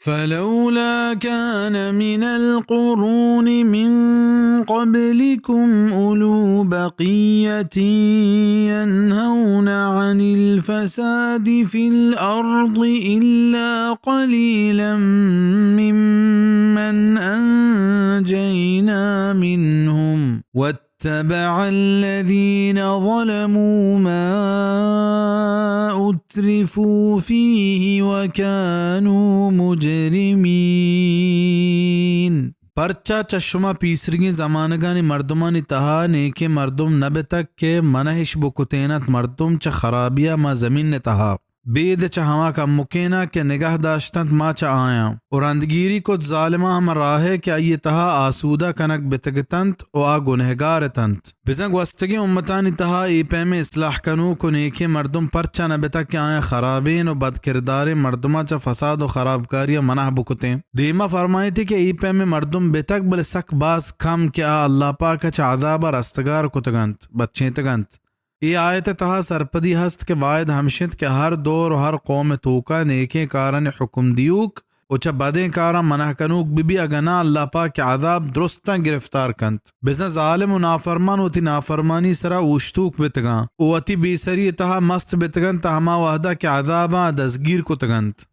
فلولا كان من القرون من قبلكم أولو بقية ينهون عن الفساد في الأرض إلا قليلا ممن أنجينا منهم واتبع الذين ظلموا ما أترفوا فيه وكانوا مجرمين. परचा चशमा पीसरगी जमानगानी मर्दमानी तहा नेके मर्दुम नबे तक के मनहिश बुकुतेनत मर्दुम च खराबिया मा जमीन ने तहा बेद च हमा का मुकेना के निगाह दाश्तंत मा च आया और अंदगीरी को जालिमा हम राहे क्या ये तहा आसूदा कनक बितगतंत और आ गुनहगार तंत बिजंग वस्तगी उम्मतानी तहा ई पैमे इस्लाह कनू को नेके मर्दुम परचा नबे तक के आया खराबीन और बदकिरदारे मर्दुमा च फसाद और खराबकारिया मनाह बुकुते दीमा फरमाई थी कि ई पैमे मर्दुम बेतक बल सक बास कम क्या अल्लाह पाक च आज़ाब रस्तगार कुतगंत बच्चे तगंत ये आयत तहा सरपदी हस्त के वायद हमशित के हर दौर और हर कौम तोका नेके कारण हुक्म दियूक उचा बदे कारा मना कनूक बिबी अगना अल्लाह पाक के आज़ाब दुरुस्ता गिरफ्तार कंत बिजन जालिम व नाफरमान होती नाफरमानी सरा उश्तूक बितगा ओ अति बेसरी तहा मस्त बितगन तहमा वहदा के आज़ाबा दसगीर को तगंत